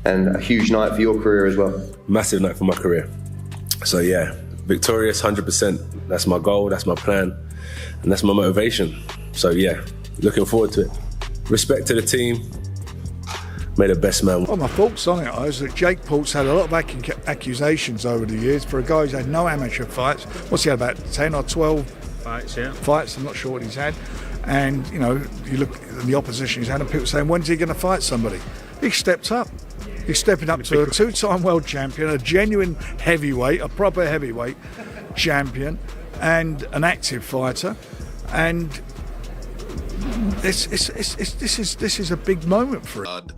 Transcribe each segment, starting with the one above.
and a huge night for your career as well. Massive night for my career. So yeah, victorious 100%. That's my goal, that's my plan, and that's my motivation. So yeah, looking forward to it. Respect to the team. May the best man. Well, my thoughts on it is that Jake Paul's had a lot of accusations over the years for a guy who's had no amateur fights. What's he had, about 10 or 12 fights, yeah. Fights, I'm not sure what he's had. And, you know, you look at the opposition he's had and people saying, when's he going to fight somebody? He stepped up. He's stepping up to a two-time world champion, a genuine heavyweight, a proper heavyweight champion, and an active fighter. And this is a big moment for him.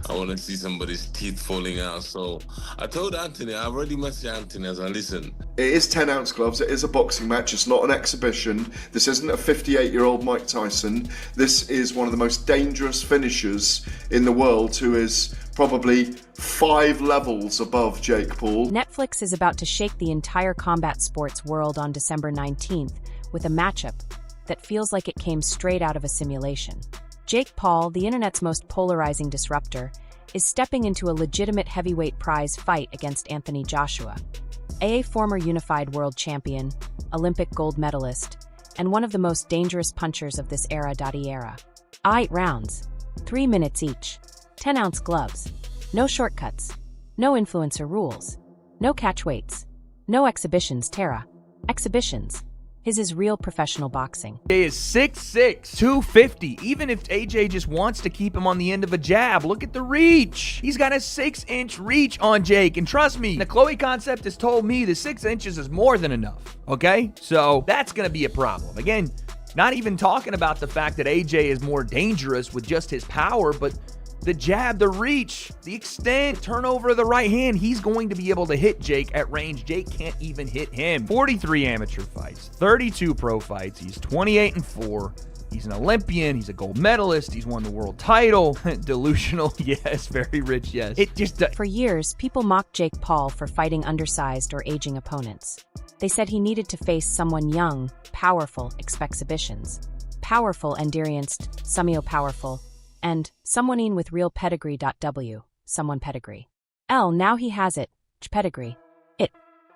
I want to see somebody's teeth falling out. So I told Anthony, I already messaged Anthony as I listen. It is 10-ounce gloves. It is a boxing match. It's not an exhibition. This isn't a 58-year-old Mike Tyson. This is one of the most dangerous finishers in the world, who is probably 5 levels above Jake Paul. Netflix is about to shake the entire combat sports world on December 19th with a matchup that feels like it came straight out of a simulation. Jake Paul, the internet's most polarizing disruptor, is stepping into a legitimate heavyweight prize fight against Anthony Joshua, a former unified world champion, Olympic gold medalist, and one of the most dangerous punchers of this era. 8 rounds, 3 minutes each, 10-ounce gloves, no shortcuts, no influencer rules, no catch weights, no exhibitions. Exhibitions. His is real professional boxing. AJ is 6'6", 250. Even if AJ just wants to keep him on the end of a jab, look at the reach. He's got a 6-inch reach on Jake. And trust me, the Chloe concept has told me the 6 inches is more than enough. Okay? So that's going to be a problem. Again, not even talking about the fact that AJ is more dangerous with just his power, but the jab, the reach, the extent, turnover of the right hand, he's going to be able to hit Jake at range. Jake can't even hit him. 43 amateur fights, 32 pro fights. He's 28-4. He's an Olympian. He's a gold medalist. He's won the world title. Delusional, yes. Very rich, yes. It just For years, people mocked Jake Paul for fighting undersized or aging opponents. They said he needed to face someone young, powerful, exhibitions. Powerful endurienced, Sumio powerful, and someone in with real pedigree. Someone pedigree. Now he has it. Pedigree.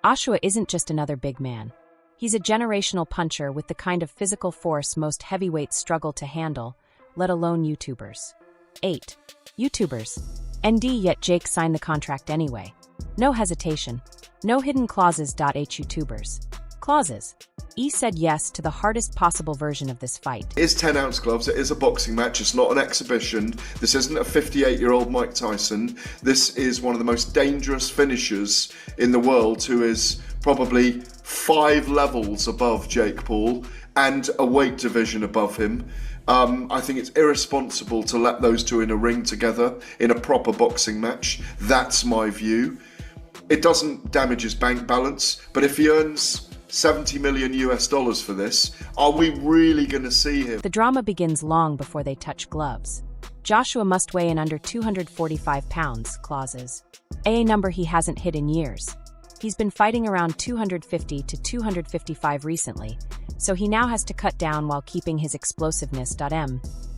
Joshua isn't just another big man. He's a generational puncher with the kind of physical force most heavyweights struggle to handle, let alone YouTubers. 8. YouTubers. Yet Jake signed the contract anyway. No hesitation. No hidden clauses. 8 YouTubers. Clauses. E said yes to the hardest possible version of this fight. It is 10-ounce gloves. It is a boxing match. It's not an exhibition. This isn't a 58-year-old Mike Tyson. This is one of the most dangerous finishers in the world, who is probably 5 levels above Jake Paul and a weight division above him. I think it's irresponsible to let those two in a ring together in a proper boxing match. That's my view. It doesn't damage his bank balance, but if he earns $70 million for this, are we really going to see him? The drama begins long before they touch gloves. Joshua must weigh in under 245 pounds, clauses. A number he hasn't hit in years. He's been fighting around 250 to 255 recently, so he now has to cut down while keeping his explosiveness.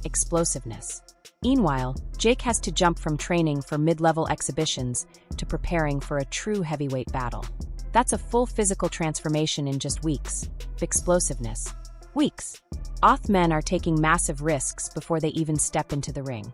Explosiveness. Meanwhile, Jake has to jump from training for mid-level exhibitions to preparing for a true heavyweight battle. That's a full physical transformation in just weeks. Explosiveness. Weeks. Men are taking massive risks before they even step into the ring.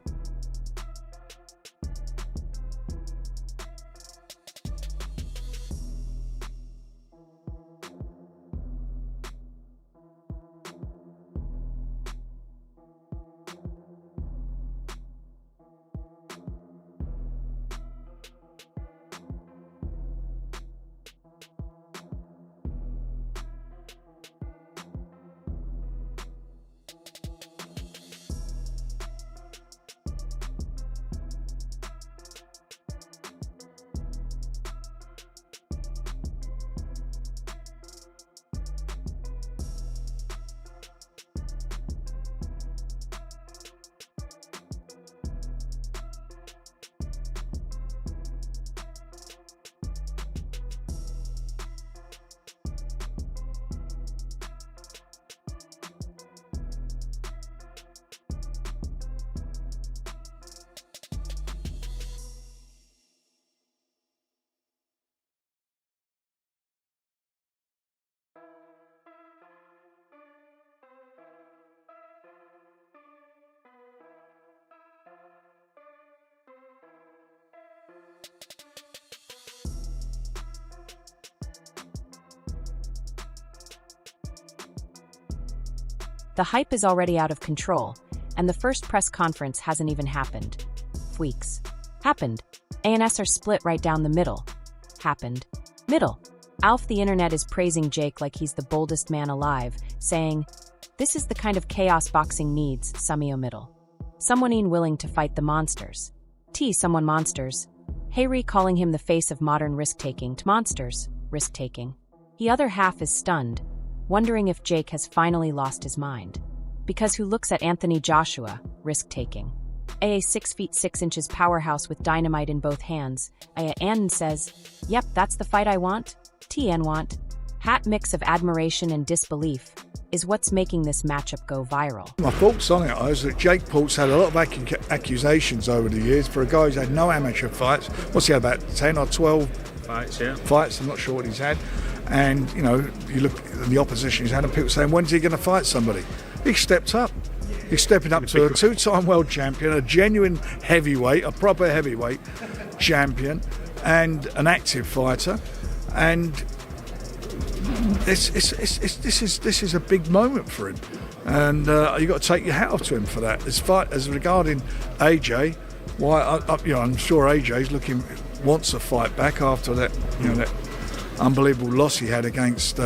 The hype is already out of control, and the first press conference hasn't even happened. Weeks. Happened. ANS are split right down the middle. Happened. Middle. Alf the internet is praising Jake like he's the boldest man alive, saying, "This is the kind of chaos boxing needs, Samio middle. Someone willing to fight the monsters. Someone monsters. Hayri calling him the face of modern risk-taking to monsters, risk-taking. The other half is stunned, wondering if Jake has finally lost his mind. Because who looks at Anthony Joshua, risk-taking? A 6 feet 6 inches powerhouse with dynamite in both hands. Ann says, "Yep, that's the fight I want. TN want." Hat mix of admiration and disbelief is what's making this matchup go viral. My thoughts on it is that Jake Paul's had a lot of accusations over the years for a guy who's had no amateur fights. What's he had, about 10 or 12 fights? I'm not sure what he's had. And, you know, you look at the opposition he's had and people saying, when's he going to fight somebody? He stepped up. He's stepping up to a two-time world champion, a genuine heavyweight, a proper heavyweight champion, and an active fighter. And this is a big moment for him, and you've got to take your hat off to him for that. As regarding AJ, I'm sure AJ's wants a fight back after that, that unbelievable loss he had against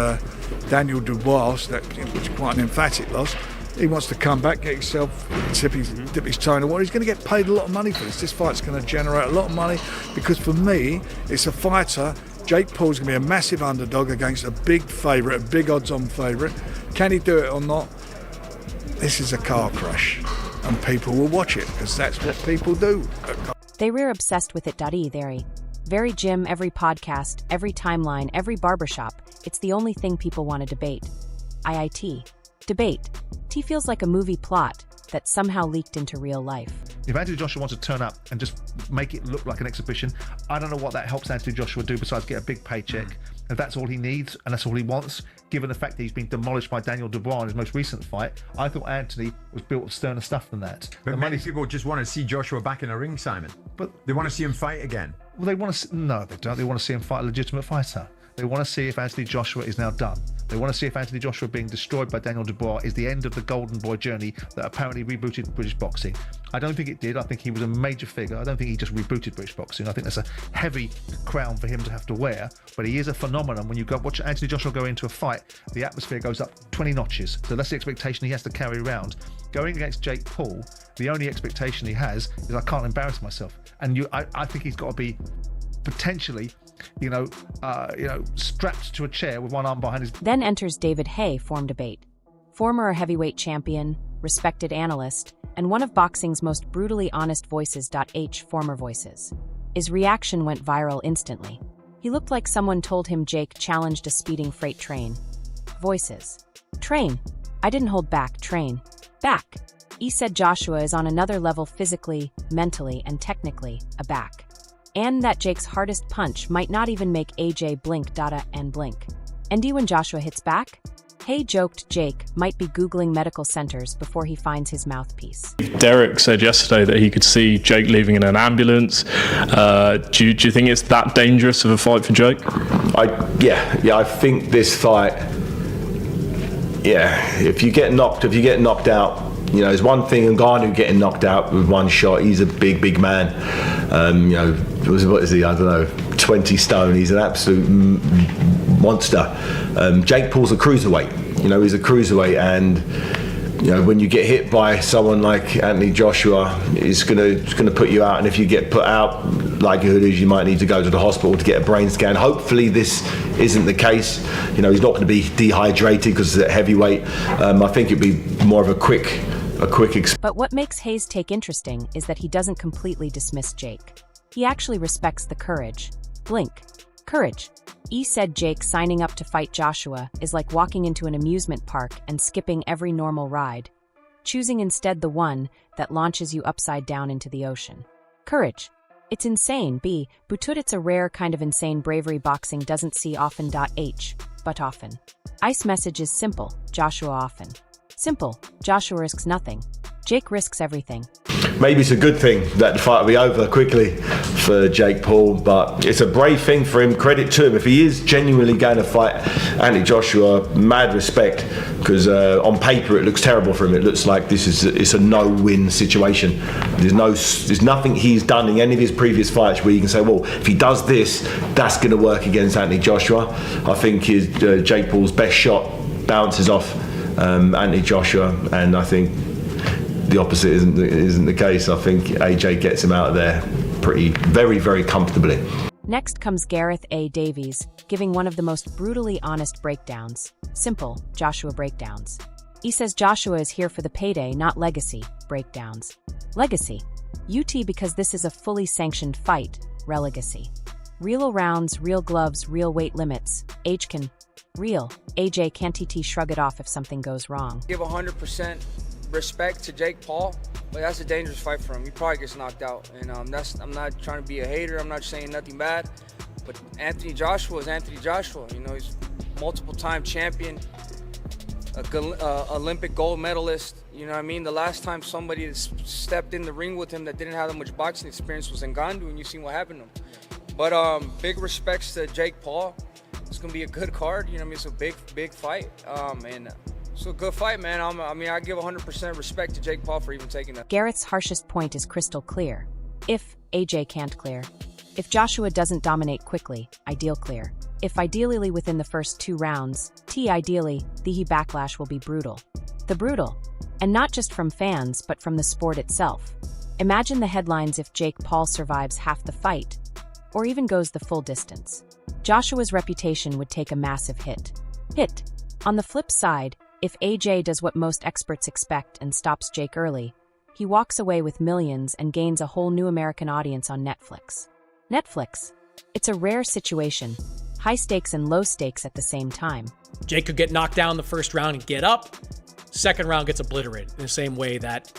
Daniel Dubois. That was quite an emphatic loss. He wants to come back, get himself, dip his toe in the water. He's going to get paid a lot of money for this. This fight's going to generate a lot of money because, for me, it's a fighter. Jake Paul's going to be a massive underdog against a big favourite, a big odds-on favourite. Can he do it or not? This is a car crash, and people will watch it because that's what people do. They were obsessed with it. Very gym, every podcast, every timeline, every barbershop. It's the only thing people want to debate. IIT. Debate. T feels like a movie plot that somehow leaked into real life. If Anthony Joshua wants to turn up and just make it look like an exhibition, I don't know what that helps Anthony Joshua do besides get a big paycheck. If that's all he needs and that's all he wants, given the fact that he's been demolished by Daniel Dubois in his most recent fight, I thought Anthony was built of sterner stuff than that. But many people just want to see Joshua back in the ring, Simon. But they want to see him fight again. Well, they want to. No, they don't. They want to see him fight a legitimate fighter. They want to see if Anthony Joshua is now done. They want to see if Anthony Joshua being destroyed by Daniel Dubois is the end of the golden boy journey that apparently rebooted British boxing. I don't think it did. I think he was a major figure. I don't think he just rebooted British boxing. I think that's a heavy crown for him to have to wear, but he is a phenomenon. When you go watch Anthony Joshua go into a fight, the atmosphere goes up 20 notches. So that's the expectation he has to carry around. Going against Jake Paul, the only expectation he has is I can't embarrass myself. And I think he's got to be potentially strapped to a chair with one arm behind his... Then enters David Hay, form debate. Former heavyweight champion, respected analyst, and one of boxing's most brutally honest voices. Former voices. His reaction went viral instantly. He looked like someone told him Jake challenged a speeding freight train. Voices. Train. I didn't hold back. Train. Back. He said Joshua is on another level physically, mentally, and technically, aback. And that Jake's hardest punch might not even make AJ blink. And blink. And when Joshua hits back? Hay joked Jake might be Googling medical centers before he finds his mouthpiece. Derek said yesterday that he could see Jake leaving in an ambulance. Do you think it's that dangerous of a fight for Jake? I think this fight, if you get knocked out, there's one thing in Ngannou getting knocked out with one shot. He's a big man. What is he? I don't know, 20 stone. He's an absolute monster. Jake Paul's a cruiserweight. He's a cruiserweight, and when you get hit by someone like Anthony Joshua, it's gonna put you out. And if you get put out, likelihood is you might need to go to the hospital to get a brain scan. Hopefully this isn't the case. He's not going to be dehydrated because it's a heavyweight. I think it'd be more of a quick. But what makes Hayes' take interesting is that he doesn't completely dismiss Jake. He actually respects the courage. Blink. Courage. He said Jake signing up to fight Joshua is like walking into an amusement park and skipping every normal ride, choosing instead the one that launches you upside down into the ocean. Courage. It's insane, but it's a rare kind of insane bravery boxing doesn't see often. But often. Ice message is simple, Joshua often. Simple, Joshua risks nothing. Jake risks everything. maybe it's a good thing that the fight will be over quickly for Jake Paul, but it's a brave thing for him. Credit to him. If he is genuinely going to fight Anthony Joshua, mad respect, because on paper it looks terrible for him. It looks like it's a no-win situation. There's nothing he's done in any of his previous fights where you can say, well, if he does this, that's going to work against Anthony Joshua. I think Jake Paul's best shot bounces off Anthony Joshua, and I think the opposite isn't the case. I think AJ gets him out of there very, very comfortably. Next comes Gareth A. Davies, giving one of the most brutally honest breakdowns. Simple Joshua breakdowns. He says Joshua is here for the payday, not legacy breakdowns. Legacy. UT because this is a fully sanctioned fight. Relegacy. Real rounds, real gloves, real weight limits. Age can. Real. AJ can't TT shrug it off if something goes wrong. Give 100% respect to Jake Paul, but that's a dangerous fight for him. He probably gets knocked out, and I'm not trying to be a hater. I'm not saying nothing bad, but Anthony Joshua is Anthony Joshua. You know, he's multiple-time champion, Olympic gold medalist. You know what I mean? The last time somebody stepped in the ring with him that didn't have that much boxing experience was Ngannou, and you've seen what happened to him. But big respects to Jake Paul. It's gonna be a good card. You know what I mean? It's a big fight, and it's a good fight, man. I give 100% respect to Jake Paul for even taking that. Gareth's harshest point is crystal clear. If AJ can't clear. If Joshua doesn't dominate quickly, ideal clear. If ideally within the first 2 rounds, ideally, the backlash will be brutal. The brutal. And not just from fans, but from the sport itself. Imagine the headlines if Jake Paul survives half the fight, or even goes the full distance. Joshua's reputation would take a massive hit. On the flip side, if AJ does what most experts expect and stops Jake early, he walks away with millions and gains a whole new American audience on Netflix. It's a rare situation, high stakes and low stakes at the same time. Jake could get knocked down the first round and get up. Second round gets obliterated in the same way that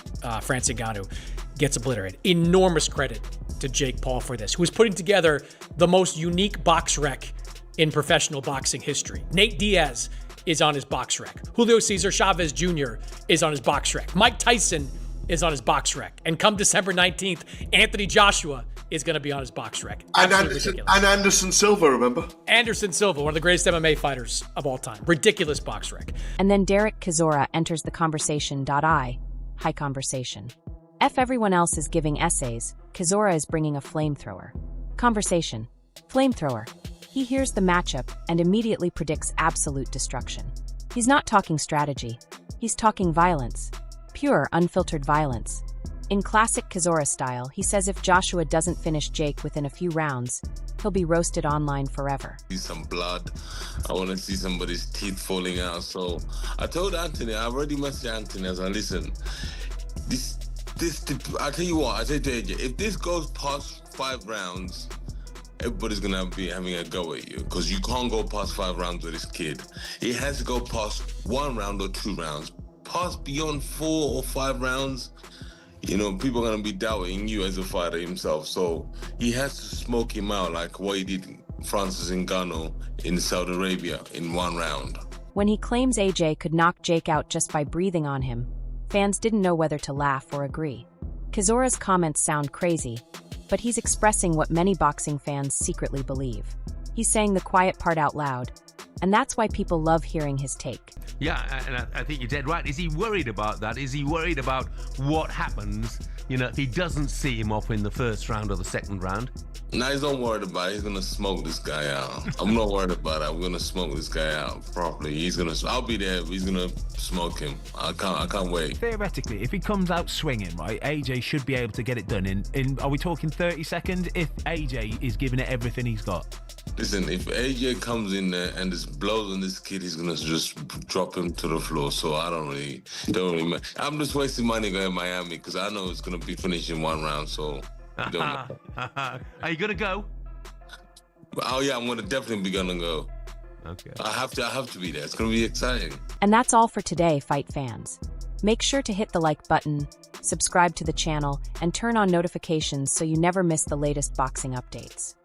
Francis Ngannou gets obliterated. Enormous credit to Jake Paul for this, who is putting together the most unique box rec in professional boxing history. Nate Diaz is on his box rec. Julio Cesar Chavez Jr. is on his box rec. Mike Tyson is on his box rec. And come December 19th, Anthony Joshua is going to be on his box rec. And Anderson Silva, remember? Anderson Silva, one of the greatest MMA fighters of all time. Ridiculous box rec. And then Derek Chisora enters the conversation. High conversation. F everyone else is giving essays, Chisora is bringing a flamethrower. Conversation. Flamethrower. He hears the matchup and immediately predicts absolute destruction. He's not talking strategy. He's talking violence. Pure, unfiltered violence. In classic Chisora style, he says if Joshua doesn't finish Jake within a few rounds, he'll be roasted online forever. See some blood. I want to see somebody's teeth falling out. So I told Anthony, I already messaged Anthony. I was like, listen, I tell you what, I said to AJ, if this goes past 5 rounds, everybody's going to be having a go at you because you can't go past 5 rounds with this kid. It has to go past 1 round or 2 rounds. Past beyond 4 or 5 rounds, you know, people are going to be doubting you as a fighter himself. So he has to smoke him out like what he did Francis Ngannou in Saudi Arabia in 1 round. When he claims AJ could knock Jake out just by breathing on him, fans didn't know whether to laugh or agree. Chisora's comments sound crazy, but he's expressing what many boxing fans secretly believe. He's saying the quiet part out loud, and that's why people love hearing his take. Yeah, and I think you're dead right. Is he worried about that? Is he worried about what happens, if he doesn't see him off in the first round or the second round? No, he's not worried about it. He's going to smoke this guy out. I'm not worried about it. I'm going to smoke this guy out properly. I'll be there. He's going to smoke him. I can't wait. Theoretically, if he comes out swinging, right, AJ should be able to get it done in are we talking 30 seconds? If AJ is giving it everything he's got. Listen, if AJ comes in there and just blows on this kid, he's going to just drop him to the floor. So I don't really I'm just wasting money going to Miami because I know it's going to be finished in 1 round. So you don't know. Are you going to go? Oh, yeah, I'm going to definitely be going to go. Okay. I have to be there. It's going to be exciting. And that's all for today, fight fans. Make sure to hit the like button, subscribe to the channel, and turn on notifications so you never miss the latest boxing updates.